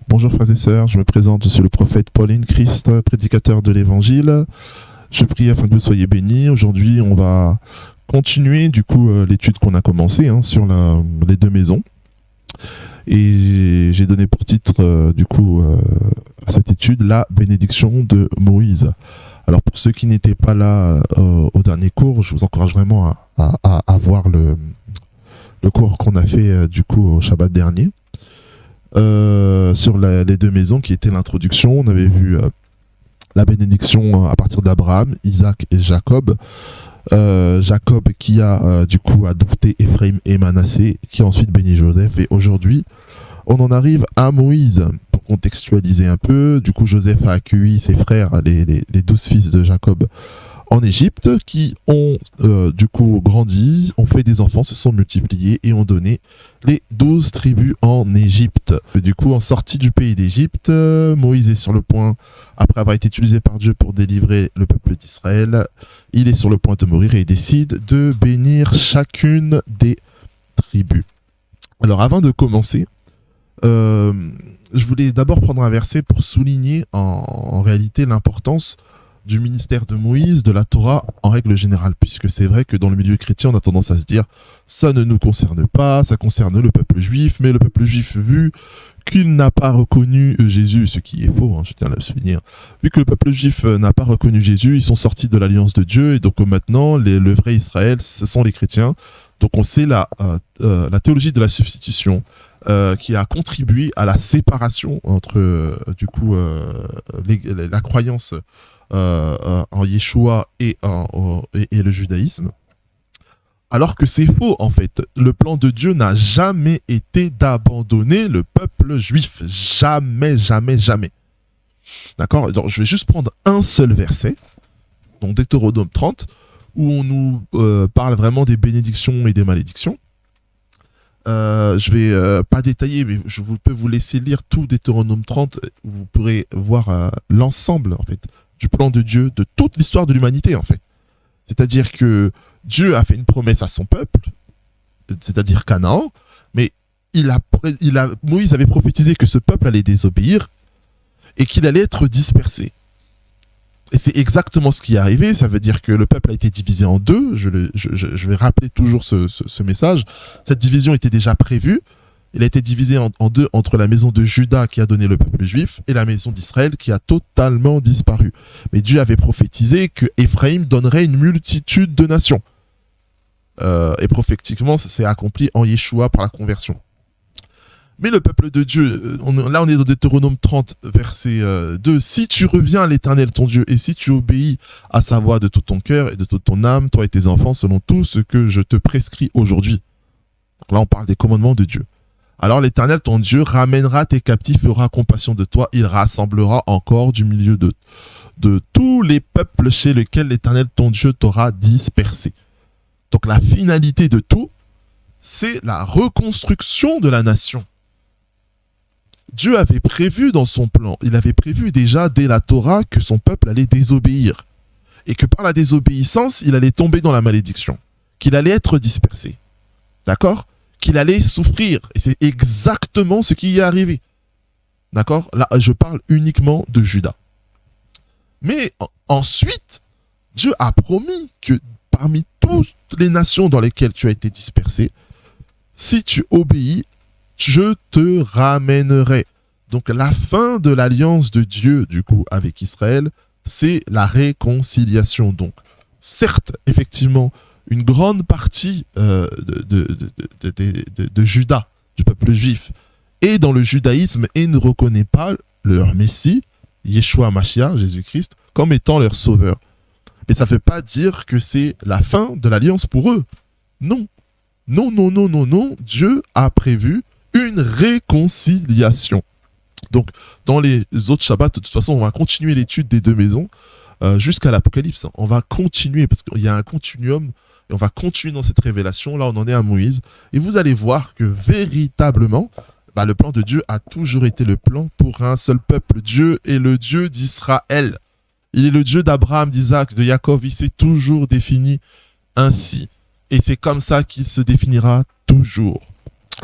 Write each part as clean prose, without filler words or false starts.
Bonjour frères et sœurs, je me présente, je suis le prophète Pauline Christ, prédicateur de l'évangile. Je prie afin que vous soyez bénis. Aujourd'hui, on va continuer l'étude qu'on a commencée sur les deux maisons. Et j'ai donné pour titre à cette étude la bénédiction de Moïse. Alors pour ceux qui n'étaient pas là au dernier cours, je vous encourage vraiment à voir le cours qu'on a fait au Shabbat dernier. Sur les deux maisons qui était l'introduction. On avait vu la bénédiction à partir d'Abraham, Isaac et Jacob. Jacob qui a adopté Ephraim et Manassé, qui a ensuite béni Joseph. Et aujourd'hui, on en arrive à Moïse. Pour contextualiser un peu, Joseph a accueilli ses frères, les 12 fils de Jacob, en Égypte, qui ont grandi, ont fait des enfants, se sont multipliés et ont donné les 12 tribus en Égypte. En sortie du pays d'Égypte, Moïse est sur le point, après avoir été utilisé par Dieu pour délivrer le peuple d'Israël, il est sur le point de mourir et il décide de bénir chacune des tribus. Alors avant de commencer, je voulais d'abord prendre un verset pour souligner en réalité l'importance du ministère de Moïse, de la Torah en règle générale, puisque c'est vrai que dans le milieu chrétien, on a tendance à se dire ça ne nous concerne pas, ça concerne le peuple juif, mais le peuple juif, vu qu'il n'a pas reconnu Jésus, ce qui est faux, je tiens à le souligner, vu que le peuple juif n'a pas reconnu Jésus, ils sont sortis de l'alliance de Dieu, et donc maintenant, le vrai Israël, ce sont les chrétiens. Donc on sait la théologie de la substitution qui a contribué à la séparation entre la croyance en Yeshua et le judaïsme, alors que c'est faux en fait. Le plan de Dieu n'a jamais été d'abandonner le peuple juif, jamais, jamais, jamais. D'accord. Donc je vais juste prendre un seul verset, donc Deutéronome 30, où on nous parle vraiment des bénédictions et des malédictions. Je vais pas détailler, mais je peux vous laisser lire tout Deutéronome 30. Vous pourrez voir l'ensemble en fait du plan de Dieu, de toute l'histoire de l'humanité en fait. C'est-à-dire que Dieu a fait une promesse à son peuple, c'est-à-dire Canaan, mais Moïse avait prophétisé que ce peuple allait désobéir et qu'il allait être dispersé. Et c'est exactement ce qui est arrivé. Ça veut dire que le peuple a été divisé en deux. Je vais rappeler toujours ce message. Cette division était déjà prévue. Il a été divisé en deux entre la maison de Juda qui a donné le peuple juif et la maison d'Israël qui a totalement disparu. Mais Dieu avait prophétisé que Ephraim donnerait une multitude de nations. Et prophétiquement, ça s'est accompli en Yeshua par la conversion. Mais le peuple de Dieu, là on est dans Deutéronome 30, verset 2. « Si tu reviens à l'Éternel ton Dieu, et si tu obéis à sa voix de tout ton cœur et de toute ton âme, toi et tes enfants, selon tout ce que je te prescris aujourd'hui. » Là on parle des commandements de Dieu. « Alors l'Éternel ton Dieu ramènera tes captifs et aura compassion de toi. Il rassemblera encore du milieu de tous les peuples chez lesquels l'Éternel ton Dieu t'aura dispersé. » Donc la finalité de tout, c'est la reconstruction de la nation. Dieu avait prévu dans son plan, il avait prévu déjà dès la Torah que son peuple allait désobéir. Et que par la désobéissance, il allait tomber dans la malédiction. Qu'il allait être dispersé. D'accord ? Qu'il allait souffrir. Et c'est exactement ce qui y est arrivé. D'accord ? Là, je parle uniquement de Juda. Mais ensuite, Dieu a promis que parmi toutes les nations dans lesquelles tu as été dispersé, si tu obéis, je te ramènerai. Donc la fin de l'alliance de Dieu, avec Israël, c'est la réconciliation. Donc, certes, effectivement, une grande partie de Juda, du peuple juif, est dans le judaïsme et ne reconnaît pas leur Messie, Yeshua Mashiach, Jésus-Christ, comme étant leur sauveur. Mais ça ne veut pas dire que c'est la fin de l'alliance pour eux. Non. Non. Dieu a prévu une réconciliation. Donc, dans les autres Shabbats, de toute façon, on va continuer l'étude des deux maisons jusqu'à l'Apocalypse. On va continuer, parce qu'il y a un continuum, et on va continuer dans cette révélation. Là, on en est à Moïse. Et vous allez voir que véritablement, le plan de Dieu a toujours été le plan pour un seul peuple. Dieu est le Dieu d'Israël. Il est le Dieu d'Abraham, d'Isaac, de Jacob. Il s'est toujours défini ainsi. Et c'est comme ça qu'il se définira toujours.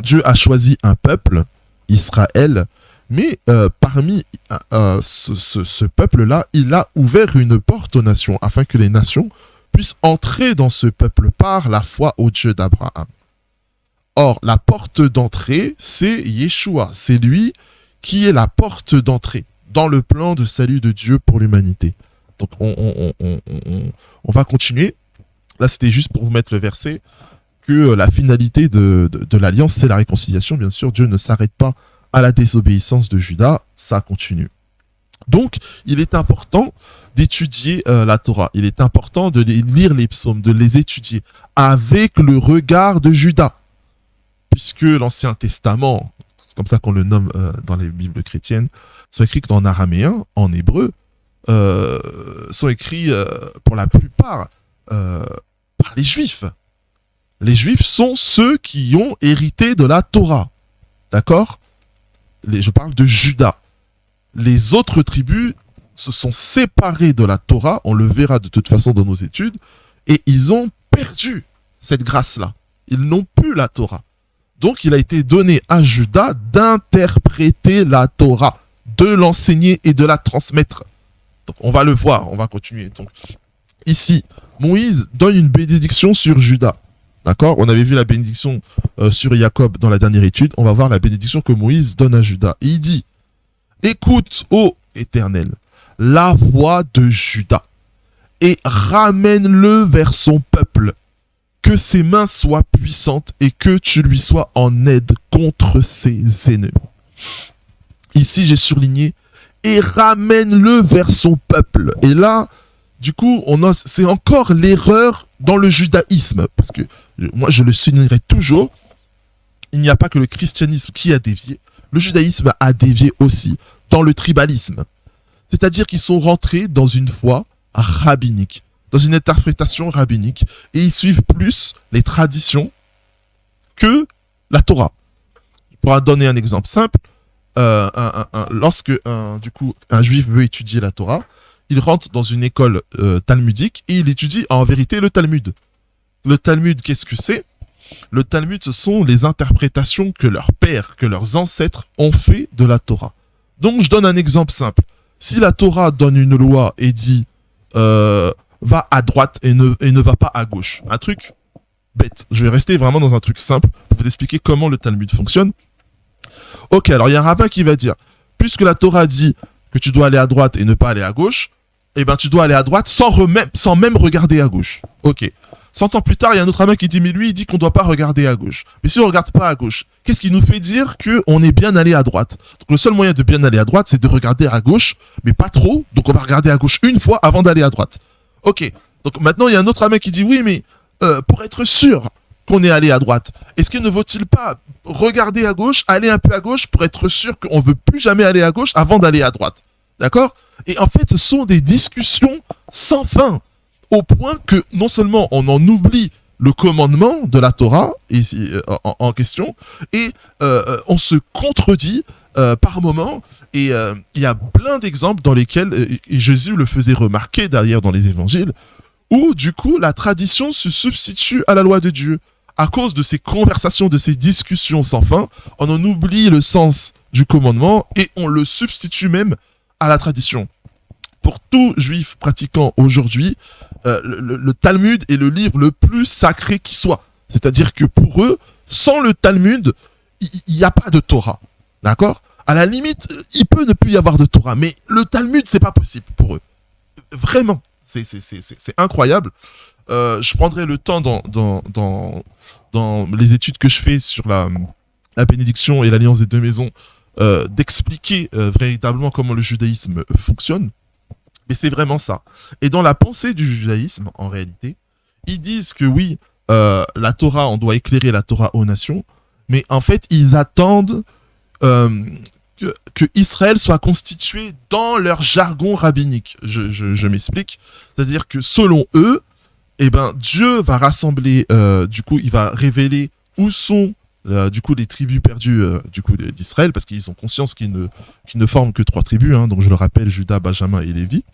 Dieu a choisi un peuple, Israël, Mais parmi ce peuple-là, il a ouvert une porte aux nations, afin que les nations puissent entrer dans ce peuple par la foi au Dieu d'Abraham. Or, la porte d'entrée, c'est Yeshua. C'est lui qui est la porte d'entrée dans le plan de salut de Dieu pour l'humanité. Donc, on va continuer. Là, c'était juste pour vous mettre le verset, que la finalité de l'alliance, c'est la réconciliation. Bien sûr, Dieu ne s'arrête pas à la désobéissance de Judas, ça continue. Donc, il est important d'étudier la Torah. Il est important de lire les psaumes, de les étudier avec le regard de Judas. Puisque l'Ancien Testament, c'est comme ça qu'on le nomme dans les Bibles chrétiennes, sont écrits en araméen, en hébreu, sont écrits pour la plupart par les Juifs. Les Juifs sont ceux qui ont hérité de la Torah. D'accord ? Je parle de Juda. Les autres tribus se sont séparées de la Torah, on le verra de toute façon dans nos études, et ils ont perdu cette grâce-là. Ils n'ont plus la Torah. Donc il a été donné à Juda d'interpréter la Torah, de l'enseigner et de la transmettre. Donc on va le voir, on va continuer. Donc ici, Moïse donne une bénédiction sur Juda. D'accord ? On avait vu la bénédiction sur Jacob dans la dernière étude. On va voir la bénédiction que Moïse donne à Juda. Et il dit, écoute, ô Éternel, la voix de Juda et ramène-le vers son peuple. Que ses mains soient puissantes et que tu lui sois en aide contre ses ennemis. Ici, j'ai surligné, et ramène-le vers son peuple. Et là, du coup, c'est encore l'erreur dans le judaïsme. Parce que moi, je le soulignerai toujours, il n'y a pas que le christianisme qui a dévié. Le judaïsme a dévié aussi dans le tribalisme. C'est-à-dire qu'ils sont rentrés dans une foi rabbinique, dans une interprétation rabbinique, et ils suivent plus les traditions que la Torah. Pour donner un exemple simple, lorsque un juif veut étudier la Torah, il rentre dans une école talmudique et il étudie en vérité le Talmud. Le Talmud, qu'est-ce que c'est ? Le Talmud, ce sont les interprétations que leurs pères, que leurs ancêtres ont fait de la Torah. Donc, je donne un exemple simple. Si la Torah donne une loi et dit va à droite et ne va pas à gauche. Un truc bête. Je vais rester vraiment dans un truc simple pour vous expliquer comment le Talmud fonctionne. Ok, alors il y a un rabbin qui va dire, puisque la Torah dit que tu dois aller à droite et ne pas aller à gauche, eh ben tu dois aller à droite sans même regarder à gauche. Ok. 100 ans plus tard, il y a un autre rabbin qui dit, mais lui, il dit qu'on ne doit pas regarder à gauche. Mais si on ne regarde pas à gauche, qu'est-ce qui nous fait dire qu'on est bien allé à droite ? Donc le seul moyen de bien aller à droite, c'est de regarder à gauche, mais pas trop. Donc on va regarder à gauche une fois avant d'aller à droite. Ok. Donc maintenant, il y a un autre rabbin qui dit, oui, mais pour être sûr qu'on est allé à droite, est-ce qu'il ne vaut-il pas regarder à gauche, aller un peu à gauche pour être sûr qu'on ne veut plus jamais aller à gauche avant d'aller à droite ? D'accord ? Et en fait, ce sont des discussions sans fin, au point que non seulement on en oublie le commandement de la Torah en question, et on se contredit par moments, et il y a plein d'exemples dans lesquels, et Jésus le faisait remarquer d'ailleurs dans les évangiles, où du coup la tradition se substitue à la loi de Dieu. À cause de ces conversations, de ces discussions sans fin, on en oublie le sens du commandement et on le substitue même à la tradition. Pour tout juif pratiquant aujourd'hui, le Talmud est le livre le plus sacré qui soit. C'est-à-dire que pour eux, sans le Talmud, il n'y a pas de Torah. D'accord ? À la limite, il peut ne plus y avoir de Torah, mais le Talmud, c'est pas possible pour eux. Vraiment, c'est incroyable. Je prendrai le temps dans les études que je fais sur la bénédiction et l'alliance des deux maisons d'expliquer véritablement comment le judaïsme fonctionne. Mais c'est vraiment ça. Et dans la pensée du judaïsme, en réalité, ils disent que oui, la Torah, on doit éclairer la Torah aux nations, mais en fait, ils attendent que Israël soit constitué dans leur jargon rabbinique. Je m'explique. C'est-à-dire que selon eux, eh ben, Dieu va rassembler, du coup, il va révéler où sont du coup les tribus perdues du coup d'Israël, parce qu'ils ont conscience qu'ils ne forment que 3 tribus, hein, donc je le rappelle, Juda, Benjamin et Lévi.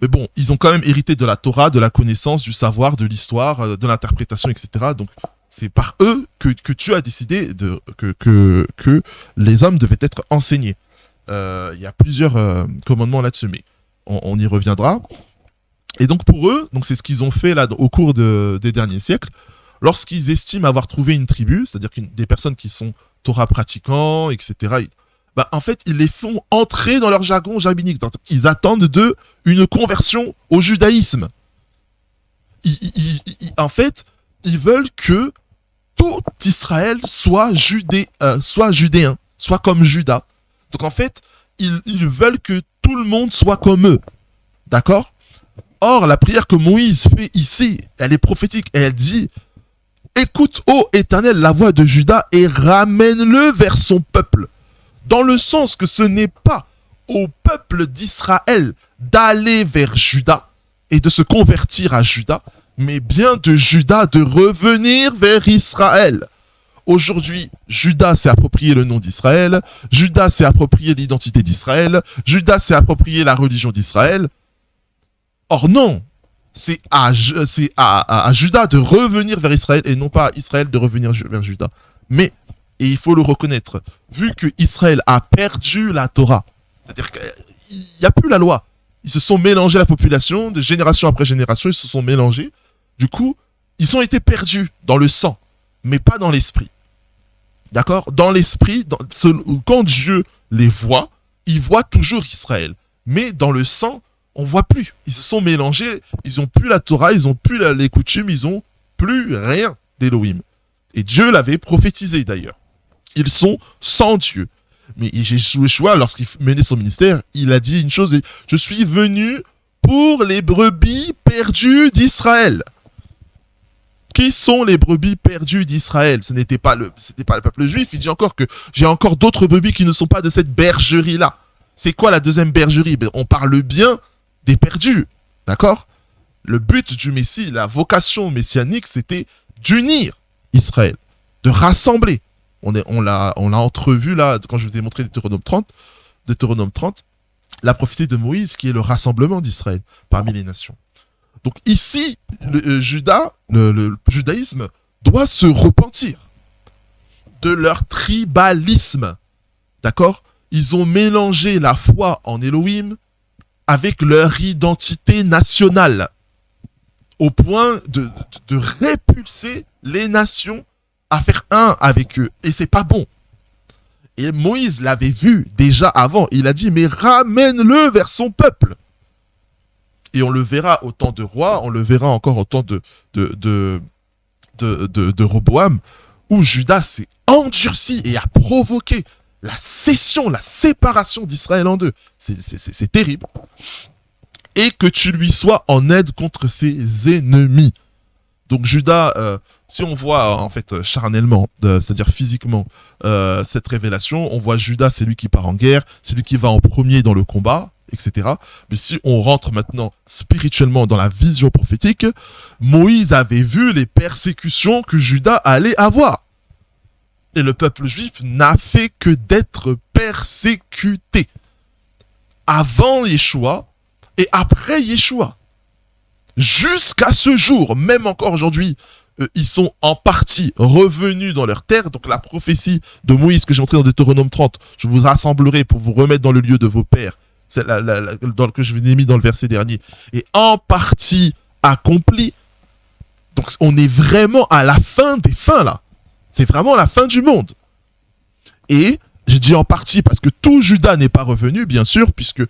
Mais bon, ils ont quand même hérité de la Torah, de la connaissance, du savoir, de l'histoire, de l'interprétation, etc. Donc C'est par eux que Dieu a décidé que les hommes devaient être enseignés. Il y a plusieurs commandements là-dessus, mais on y reviendra. Et donc pour eux, donc c'est ce qu'ils ont fait là au cours des derniers siècles, lorsqu'ils estiment avoir trouvé une tribu, c'est-à-dire des personnes qui sont Torah pratiquants, etc., bah, en fait, ils les font entrer dans leur jargon rabbinique. Ils attendent d'eux une conversion au judaïsme. En fait, ils veulent que tout Israël soit judéen, soit comme Juda. Donc en fait, ils veulent que tout le monde soit comme eux. D'accord ? Or, la prière que Moïse fait ici, elle est prophétique. Et elle dit, écoute, ô Éternel, la voix de Juda et ramène-le vers son peuple. Dans le sens que ce n'est pas au peuple d'Israël d'aller vers Juda et de se convertir à Juda, mais bien de Juda de revenir vers Israël. Aujourd'hui, Juda s'est approprié le nom d'Israël, Juda s'est approprié l'identité d'Israël, Juda s'est approprié la religion d'Israël. Or non, c'est à Juda de revenir vers Israël et non pas à Israël de revenir vers Juda. Mais, et il faut le reconnaître, vu que Israël a perdu la Torah, c'est-à-dire qu'il n'y a plus la loi, ils se sont mélangés la population, de génération après génération, ils se sont mélangés. Du coup, ils ont été perdus dans le sang, mais pas dans l'esprit. D'accord ? Dans l'esprit, quand Dieu les voit, il voit toujours Israël. Mais dans le sang, on ne voit plus. Ils se sont mélangés, ils n'ont plus la Torah, ils n'ont plus les coutumes, ils n'ont plus rien d'Élohim. Et Dieu l'avait prophétisé d'ailleurs. Ils sont sans Dieu. Mais Yeshua, lorsqu'il menait son ministère, il a dit une chose, je suis venu pour les brebis perdues d'Israël. Qui sont les brebis perdues d'Israël ? Ce n'était pas le peuple juif. Il dit encore que j'ai encore d'autres brebis qui ne sont pas de cette bergerie-là. C'est quoi la deuxième bergerie ? On parle bien des perdus. D'accord ? Le but du Messie, la vocation messianique, c'était d'unir Israël, de rassembler. On l'a entrevu là, quand je vous ai montré Deutéronome 30, la prophétie de Moïse qui est le rassemblement d'Israël parmi les nations. Donc ici, le judaïsme doit se repentir de leur tribalisme. D'accord ? Ils ont mélangé la foi en Elohim avec leur identité nationale, au point de répulser les nations à faire un avec eux. Et c'est pas bon. Et Moïse l'avait vu déjà avant. Il a dit, mais ramène-le vers son peuple. Et on le verra au temps de roi, on le verra encore au temps de Roboam, où Juda s'est endurci et a provoqué la scission, la séparation d'Israël en deux. C'est terrible. Et que tu lui sois en aide contre ses ennemis. Donc Juda, si on voit en fait charnellement, c'est-à-dire physiquement, cette révélation, on voit Juda, c'est lui qui part en guerre, c'est lui qui va en premier dans le combat, etc. Mais si on rentre maintenant spirituellement dans la vision prophétique, Moïse avait vu les persécutions que Juda allait avoir. Et le peuple juif n'a fait que d'être persécuté avant Yeshua et après Yeshua. Jusqu'à ce jour, même encore aujourd'hui, ils sont en partie revenus dans leur terre. Donc la prophétie de Moïse que j'ai montrée dans Deutéronome 30, je vous rassemblerai pour vous remettre dans le lieu de vos pères, c'est que je vous ai mis dans le verset dernier, est en partie accomplie. Donc on est vraiment à la fin des fins là. C'est vraiment la fin du monde. Et j'ai dit en partie parce que tout Juda n'est pas revenu, bien sûr, puisque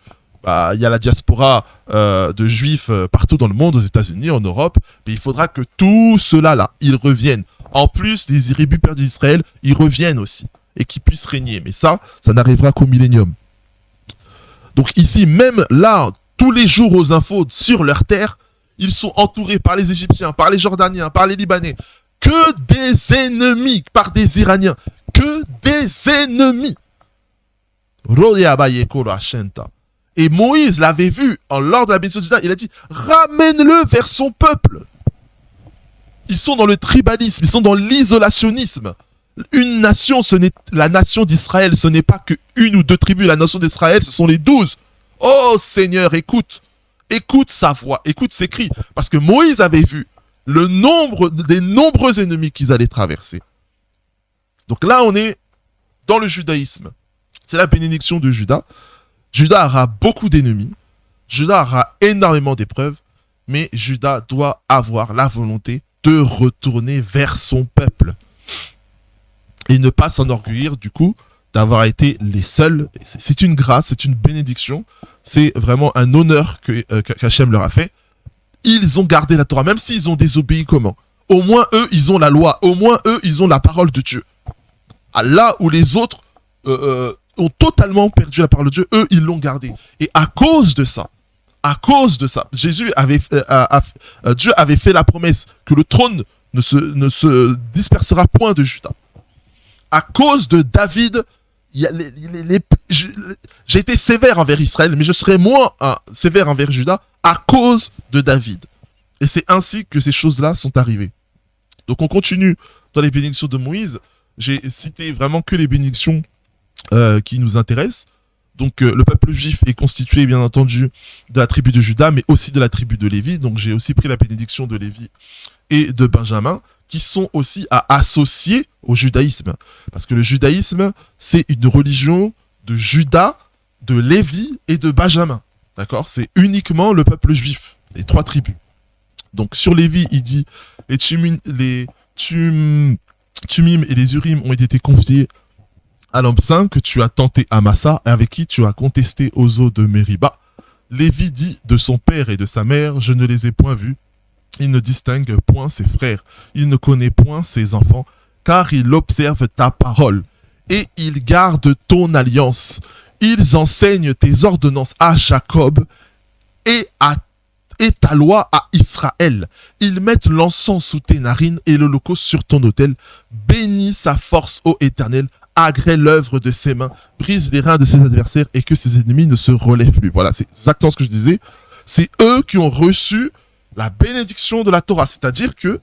y a la diaspora de juifs partout dans le monde, aux États-Unis, en Europe. Mais il faudra que tout cela-là, ils reviennent. En plus, les irébus perdus d'Israël, ils reviennent aussi. Et qu'ils puissent régner. Mais ça n'arrivera qu'au millénium. Donc ici, même là, tous les jours aux infos sur leur terre, ils sont entourés par les Égyptiens, par les Jordaniens, par les Libanais. Que des ennemis, par des Iraniens. Que des ennemis. Et Moïse l'avait vu lors de la bénédiction de Juda, il a dit, ramène-le vers son peuple. Ils sont dans le tribalisme, ils sont dans l'isolationnisme. Une nation, la nation d'Israël, ce n'est pas que une ou deux tribus. La nation d'Israël, ce sont les 12. Oh Seigneur, écoute sa voix, écoute ses cris. Parce que Moïse avait vu le nombre des nombreux ennemis qu'ils allaient traverser. Donc là, on est dans le judaïsme. C'est la bénédiction de Judas. Judas aura beaucoup d'ennemis. Judas aura énormément d'épreuves. Mais Judas doit avoir la volonté de retourner vers son peuple. Et ne pas s'enorgueillir, du coup, d'avoir été les seuls. C'est une grâce, c'est une bénédiction. C'est vraiment un honneur qu'Hachem leur a fait. Ils ont gardé la Torah, même s'ils ont désobéi comment? Au moins, eux, ils ont la loi. Au moins, eux, ils ont la parole de Dieu. Là où les autres ont totalement perdu la parole de Dieu, eux, ils l'ont gardée. Et à cause de ça, Dieu avait fait la promesse que le trône ne se dispersera point de Juda. À cause de David, j'ai été sévère envers Israël, mais je serai moins sévère envers Juda à cause de David. Et c'est ainsi que ces choses-là sont arrivées. Donc on continue dans les bénédictions de Moïse. J'ai cité vraiment que les bénédictions qui nous intéressent. Donc le peuple juif est constitué bien entendu de la tribu de Juda, mais aussi de la tribu de Lévi. Donc j'ai aussi pris la bénédiction de Lévi et de Benjamin, qui sont aussi à associer au judaïsme. Parce que le judaïsme, c'est une religion de Juda, de Lévi et de Benjamin. D'accord? C'est uniquement le peuple juif, les trois tribus. Donc sur Lévi, il dit les Tumim et les Urim ont été confiés à l'homme saint que tu as tenté à Massa et avec qui tu as contesté aux eaux de Mériba. Lévi dit de son père et de sa mère, je ne les ai point vus. Il ne distingue point ses frères, il ne connaît point ses enfants, car il observe ta parole et il garde ton alliance. Ils enseignent tes ordonnances à Jacob et ta loi à Israël. Ils mettent l'encens sous tes narines et l'holocauste sur ton autel. Bénis sa force, ô Éternel, agrée l'œuvre de ses mains, brise les reins de ses adversaires et que ses ennemis ne se relèvent plus. Voilà, c'est exactement ce que je disais. C'est eux qui ont reçu la bénédiction de la Torah, c'est-à-dire que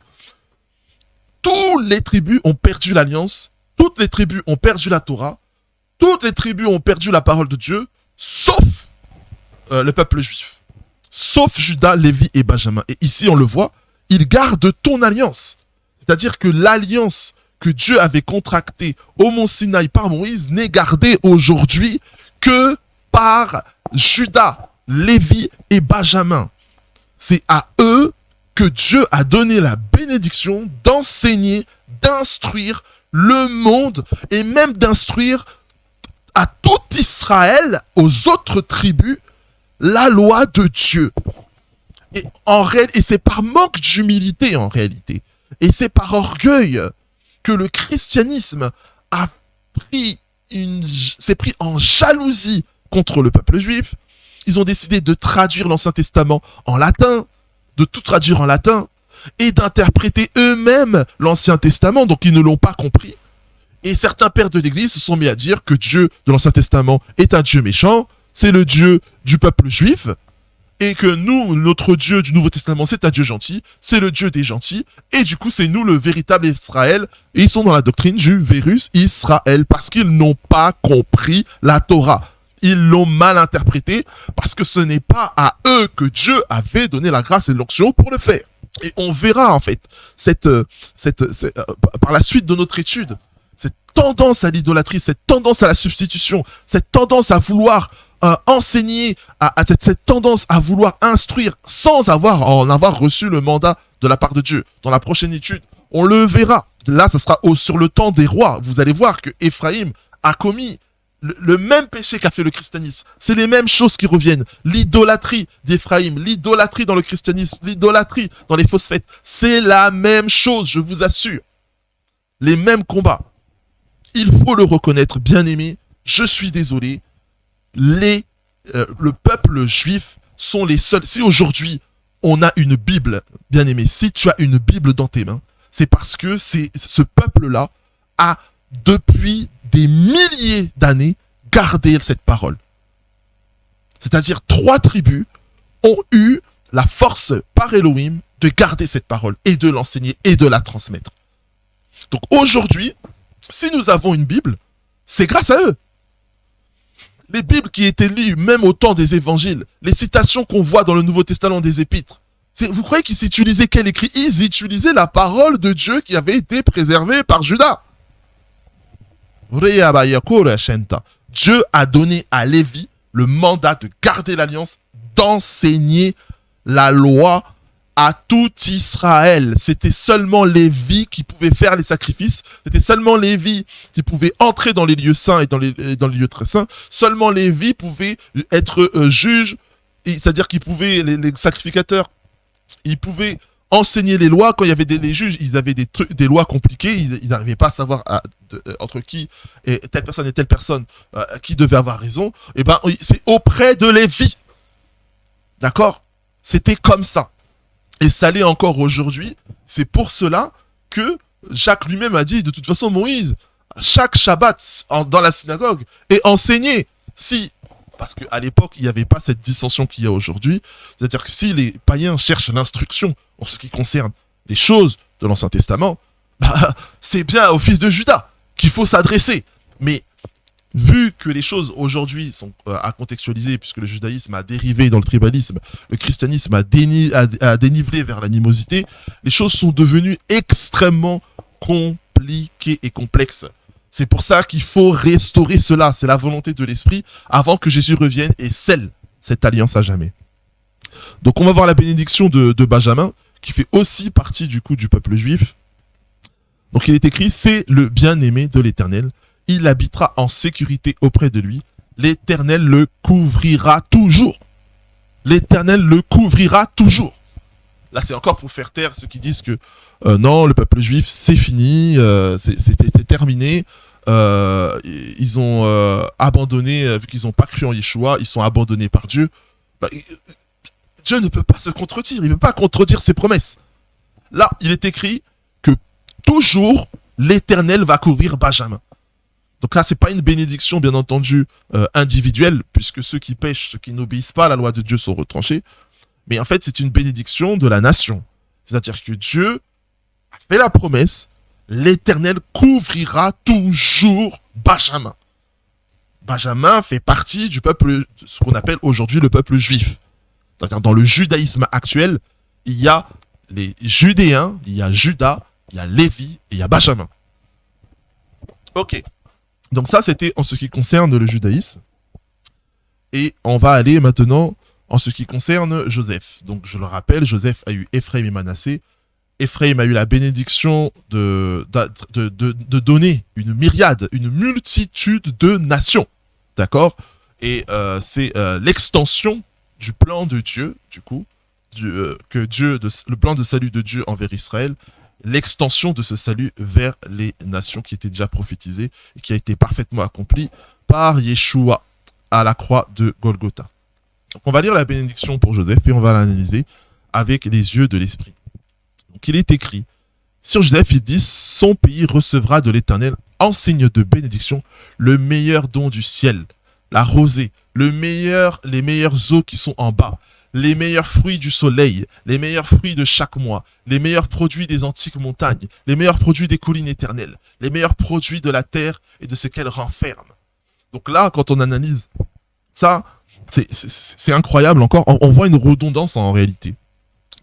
toutes les tribus ont perdu l'alliance, toutes les tribus ont perdu la Torah, toutes les tribus ont perdu la parole de Dieu, sauf le peuple juif, sauf Juda, Lévi et Benjamin. Et ici, on le voit, ils gardent ton alliance, c'est-à-dire que l'alliance que Dieu avait contractée au mont Sinaï par Moïse n'est gardée aujourd'hui que par Juda, Lévi et Benjamin. C'est à eux que Dieu a donné la bénédiction d'enseigner, d'instruire le monde et même d'instruire à tout Israël, aux autres tribus, la loi de Dieu. Et c'est par manque d'humilité en réalité. Et c'est par orgueil que le christianisme s'est pris en jalousie contre le peuple juif. Ils ont décidé de traduire l'Ancien Testament en latin, de tout traduire en latin, et d'interpréter eux-mêmes l'Ancien Testament, donc ils ne l'ont pas compris. Et certains pères de l'Église se sont mis à dire que Dieu de l'Ancien Testament est un Dieu méchant, c'est le Dieu du peuple juif, et que nous, notre Dieu du Nouveau Testament, c'est un Dieu gentil, c'est le Dieu des gentils, et du coup c'est nous le véritable Israël, et ils sont dans la doctrine du Vérus Israël, parce qu'ils n'ont pas compris la Torah. Ils l'ont mal interprété parce que ce n'est pas à eux que Dieu avait donné la grâce et l'onction pour le faire. Et on verra en fait par la suite de notre étude, cette tendance à l'idolâtrie, cette tendance à la substitution, cette tendance à vouloir enseigner, cette tendance à vouloir instruire sans en avoir reçu le mandat de la part de Dieu. Dans la prochaine étude, on le verra. Là, ça sera sur le temps des rois. Vous allez voir que Éphraïm a commis le même péché qu'a fait le christianisme. C'est les mêmes choses qui reviennent. L'idolâtrie d'Éphraïm, l'idolâtrie dans le christianisme, l'idolâtrie dans les fausses fêtes. C'est la même chose, je vous assure. Les mêmes combats. Il faut le reconnaître, bien aimé. Je suis désolé. Le peuple juif sont les seuls. Si aujourd'hui, on a une Bible, bien aimé, si tu as une Bible dans tes mains, c'est parce que ce peuple-là a, depuis des milliers d'années, gardé cette parole. C'est-à-dire, 3 tribus ont eu la force par Elohim de garder cette parole et de l'enseigner et de la transmettre. Donc aujourd'hui, si nous avons une Bible, c'est grâce à eux. Les Bibles qui étaient lues même au temps des évangiles, les citations qu'on voit dans le Nouveau Testament des épîtres, Vous croyez qu'ils utilisaient quel écrit? Ils utilisaient la parole de Dieu qui avait été préservée par Judas. Dieu a donné à Lévi le mandat de garder l'alliance, d'enseigner la loi à tout Israël. C'était seulement Lévi qui pouvait faire les sacrifices. C'était seulement Lévi qui pouvait entrer dans les lieux saints et dans les lieux très saints. Seulement Lévi pouvait être juge, c'est-à-dire qu'ils pouvaient, les sacrificateurs, ils pouvaient enseigner les lois. Quand il y avait les juges, ils avaient des lois compliquées, ils n'arrivaient pas à savoir entre qui et telle personne qui devait avoir raison. Et ben c'est auprès de Lévi. D'accord? C'était comme ça. Et ça l'est encore aujourd'hui. C'est pour cela que Jacques lui-même a dit, de toute façon, Moïse, chaque Shabbat dans la synagogue est enseigné. Parce qu'à l'époque, il n'y avait pas cette dissension qu'il y a aujourd'hui. C'est-à-dire que si les païens cherchent l'instruction en ce qui concerne les choses de l'Ancien Testament, c'est bien au fils de Judas qu'il faut s'adresser. Mais vu que les choses aujourd'hui sont à contextualiser, puisque le judaïsme a dérivé dans le tribalisme, le christianisme a dénivelé vers l'animosité, les choses sont devenues extrêmement compliquées et complexes. C'est pour ça qu'il faut restaurer cela, c'est la volonté de l'Esprit, avant que Jésus revienne et scelle cette alliance à jamais. Donc on va voir la bénédiction de Benjamin, qui fait aussi partie du coup du peuple juif. Donc il est écrit, c'est le bien-aimé de l'Éternel, il habitera en sécurité auprès de lui, l'Éternel le couvrira toujours. L'Éternel le couvrira toujours. Là c'est encore pour faire taire ceux qui disent que non, le peuple juif c'est fini, c'est terminé, ils ont abandonné, vu qu'ils n'ont pas cru en Yeshua, ils sont abandonnés par Dieu. Dieu ne peut pas se contredire, il ne peut pas contredire ses promesses. Là, il est écrit que toujours l'Éternel va couvrir Benjamin. Donc là, ce n'est pas une bénédiction, bien entendu, individuelle, puisque ceux qui pêchent, ceux qui n'obéissent pas à la loi de Dieu sont retranchés. Mais en fait, c'est une bénédiction de la nation. C'est-à-dire que Dieu a fait la promesse, l'Éternel couvrira toujours Benjamin. Benjamin fait partie du peuple, ce qu'on appelle aujourd'hui le peuple juif. C'est-à-dire dans le judaïsme actuel, il y a les Judéens, il y a Judas, il y a Lévi et il y a Benjamin. Ok. Donc ça, c'était en ce qui concerne le judaïsme. Et on va aller maintenant en ce qui concerne Joseph. Donc je le rappelle, Joseph a eu Ephraim et Manassé. Ephraim a eu la bénédiction de donner une myriade, une multitude de nations. D'accord? Et c'est l'extension du plan de Dieu, du coup, le plan de salut de Dieu envers Israël, l'extension de ce salut vers les nations qui était déjà prophétisée et qui a été parfaitement accomplie par Yeshua à la croix de Golgotha. Donc on va lire la bénédiction pour Joseph et on va l'analyser avec les yeux de l'esprit. Donc il est écrit, sur Joseph il dit, son pays recevra de l'Éternel en signe de bénédiction le meilleur don du ciel, la rosée, les meilleures eaux qui sont en bas, les meilleurs fruits du soleil, les meilleurs fruits de chaque mois, les meilleurs produits des antiques montagnes, les meilleurs produits des collines éternelles, les meilleurs produits de la terre et de ce qu'elle renferme. Donc là, quand on analyse ça, c'est incroyable encore. On voit une redondance en réalité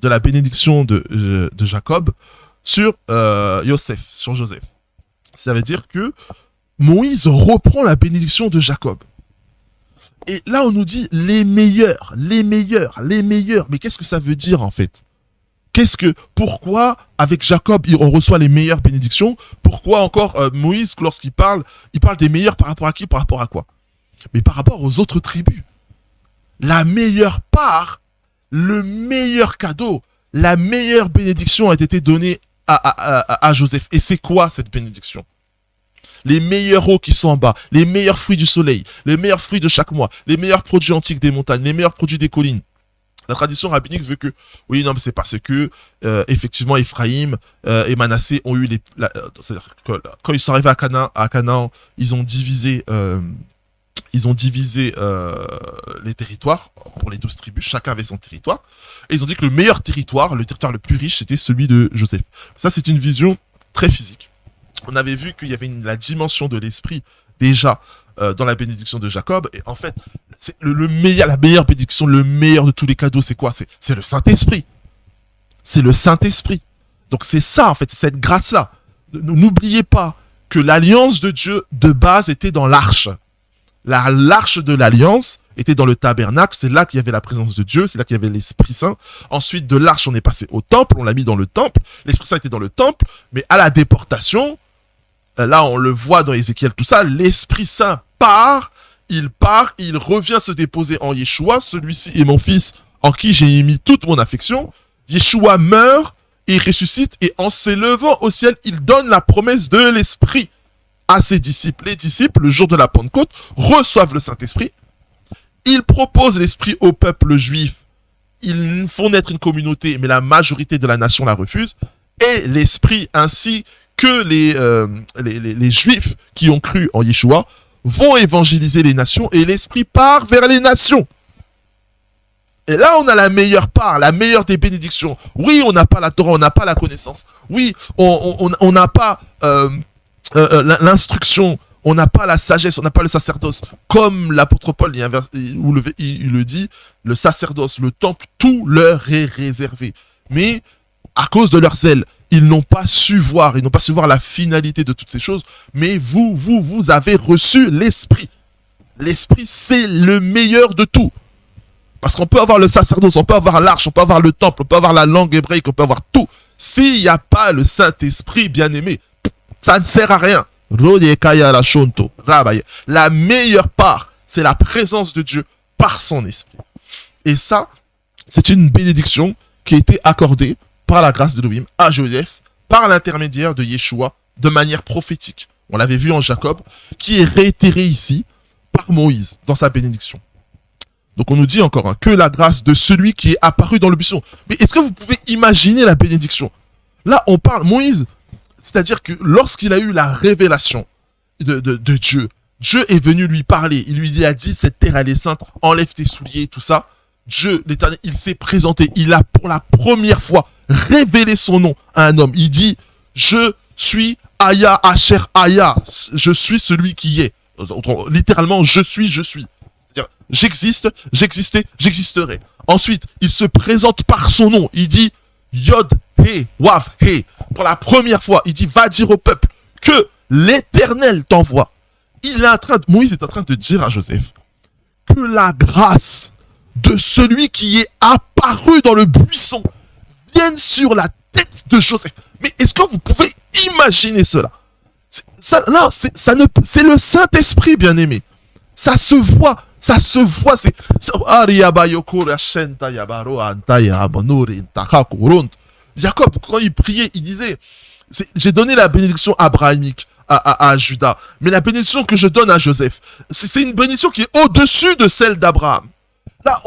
de la bénédiction de Jacob sur Joseph. Ça veut dire que Moïse reprend la bénédiction de Jacob. Et là, on nous dit les meilleurs. Mais qu'est-ce que ça veut dire en fait? Pourquoi avec Jacob, on reçoit les meilleures bénédictions? Pourquoi encore Moïse, lorsqu'il parle, il parle des meilleurs par rapport à qui? Par rapport à quoi? Mais par rapport aux autres tribus. La meilleure part, le meilleur cadeau, la meilleure bénédiction a été donnée à Joseph. Et c'est quoi cette bénédiction? Les meilleures eaux qui sont en bas, les meilleurs fruits du soleil, les meilleurs fruits de chaque mois, les meilleurs produits antiques des montagnes, les meilleurs produits des collines. La tradition rabbinique veut que, oui, non, mais c'est parce que, effectivement, Ephraim et Manassé ont eu c'est-à-dire que quand ils sont arrivés à Canaan, ils ont divisé les territoires pour les 12 tribus, chacun avait son territoire, et ils ont dit que le meilleur territoire, le territoire le plus riche, c'était celui de Joseph. Ça, c'est une vision très physique. On avait vu qu'il y avait la dimension de l'esprit déjà dans la bénédiction de Jacob, et en fait, c'est la meilleure bénédiction, le meilleur de tous les cadeaux, c'est quoi? C'est le Saint-Esprit. c'est le Saint-Esprit. Donc c'est ça, en fait, cette grâce-là. N'oubliez pas que l'alliance de Dieu, de base, était dans l'arche. L'arche de l'alliance était dans le tabernacle, c'est là qu'il y avait la présence de Dieu, c'est là qu'il y avait l'Esprit Saint. Ensuite, de l'arche, on est passé au temple, on l'a mis dans le temple, l'Esprit Saint était dans le temple, mais à la déportation, là on le voit dans Ézéchiel, tout ça, l'Esprit Saint part, il revient se déposer en Yeshua, celui-ci est mon fils en qui j'ai émis toute mon affection. Yeshua meurt et ressuscite, et en s'élevant au ciel, il donne la promesse de l'Esprit à ses disciples. Les disciples, le jour de la Pentecôte, reçoivent le Saint-Esprit. Il propose l'Esprit au peuple juif. Ils font naître une communauté, mais la majorité de la nation la refuse. Et l'Esprit, ainsi que les Juifs qui ont cru en Yeshua, vont évangéliser les nations, et l'Esprit part vers les nations. Et là, on a la meilleure part, la meilleure des bénédictions. Oui, on n'a pas la Torah, on n'a pas la connaissance. Oui, on n'a pas l'instruction, on n'a pas la sagesse, on n'a pas le sacerdoce. Comme l'apôtre Paul il le dit, le sacerdoce, le temple, tout leur est réservé. Mais à cause de leur zèle, ils n'ont pas su voir la finalité de toutes ces choses. Mais vous avez reçu l'Esprit. L'Esprit, c'est le meilleur de tout. Parce qu'on peut avoir le sacerdoce, on peut avoir l'arche, on peut avoir le temple, on peut avoir la langue hébraïque, on peut avoir tout. S'il n'y a pas le Saint-Esprit, bien aimé, ça ne sert à rien. La meilleure part, c'est la présence de Dieu par son Esprit. Et ça, c'est une bénédiction qui a été accordée par la grâce de Elohim à Joseph, par l'intermédiaire de Yeshua, de manière prophétique. On l'avait vu en Jacob, qui est réitéré ici par Moïse dans sa bénédiction. Donc on nous dit encore que la grâce de celui qui est apparu dans le buisson. Mais est-ce que vous pouvez imaginer la bénédiction? Là, on parle, Moïse, c'est-à-dire que lorsqu'il a eu la révélation de Dieu, Dieu est venu lui parler. Il lui a dit, cette terre, elle est sainte, enlève tes souliers, tout ça. Dieu, l'Éternel, il s'est présenté. Il a pour la première fois révélé son nom à un homme. Il dit, je suis Aya Asher Aya. Je suis celui qui est. Littéralement, je suis. C'est-à-dire, j'existe, j'existais, j'existerai. Ensuite, il se présente par son nom. Il dit, Yod, He, Wav, He. Pour la première fois, il dit, va dire au peuple que l'Éternel t'envoie. Moïse est en train de dire à Joseph que la grâce de celui qui est apparu dans le buisson vienne sur la tête de Joseph. Mais est-ce que vous pouvez imaginer cela? C'est le Saint-Esprit, bien aimé. Ça se voit. Jacob, quand il priait, il disait, j'ai donné la bénédiction abrahamique à Judas, mais la bénédiction que je donne à Joseph, c'est une bénédiction qui est au-dessus de celle d'Abraham. Là,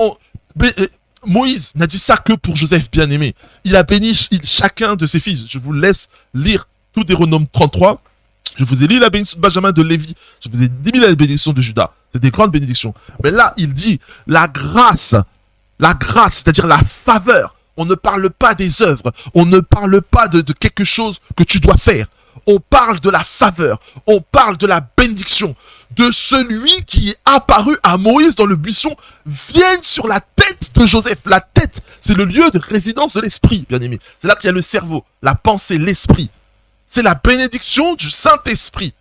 Moïse n'a dit ça que pour Joseph, bien aimé. Il a béni chacun de ses fils. Je vous laisse lire tout Deutéronome 33. Je vous ai lu la bénédiction de Benjamin, de Lévi. Je vous ai dit la bénédiction de Judas. C'est des grandes bénédictions. Mais là, il dit la grâce, c'est-à-dire la faveur. On ne parle pas des œuvres. On ne parle pas de quelque chose que tu dois faire. On parle de la faveur. On parle de la bénédiction. De celui qui est apparu à Moïse dans le buisson, viennent sur la tête de Joseph. La tête, c'est le lieu de résidence de l'esprit, bien aimé. C'est là qu'il y a le cerveau, la pensée, l'esprit. C'est la bénédiction du Saint-Esprit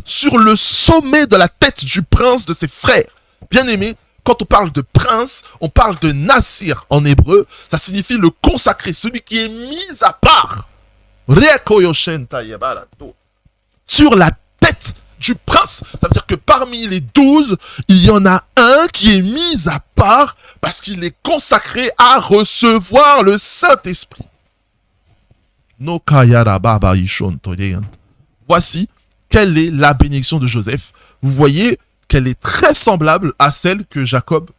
sur le sommet de la tête du prince de ses frères. Bien aimé, quand on parle de prince, on parle de Nassir en hébreu. Ça signifie le consacré, celui qui est mis à part. Sur la tête du prince. Ça veut dire que parmi les 12, il y en a un qui est mis à part parce qu'il est consacré à recevoir le Saint-Esprit. Voici quelle est la bénédiction de Joseph. Vous voyez qu'elle est très semblable à celle que Jacob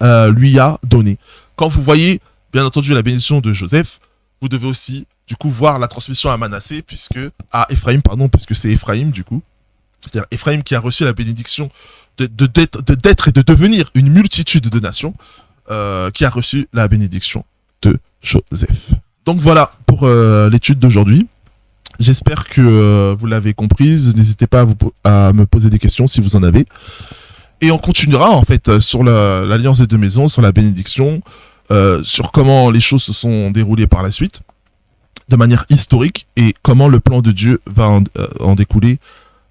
lui a donnée. Quand vous voyez, bien entendu, la bénédiction de Joseph, vous devez aussi, du coup, voir la transmission à Manassé, à Ephraïm, puisque c'est Ephraïm, du coup. C'est-à-dire Ephraïm qui a reçu la bénédiction d'être et de devenir une multitude de nations, qui a reçu la bénédiction de Joseph. Donc voilà pour l'étude d'aujourd'hui. J'espère que vous l'avez comprise. N'hésitez pas à me poser des questions si vous en avez. Et on continuera en fait sur l'alliance des deux maisons, sur la bénédiction. sur comment les choses se sont déroulées par la suite, de manière historique, et comment le plan de Dieu va en découler.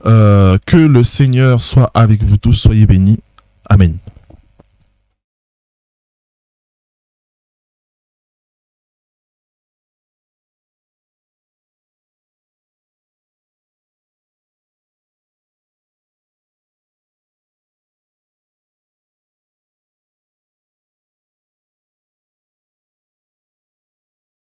Que le Seigneur soit avec vous tous, soyez bénis. Amen.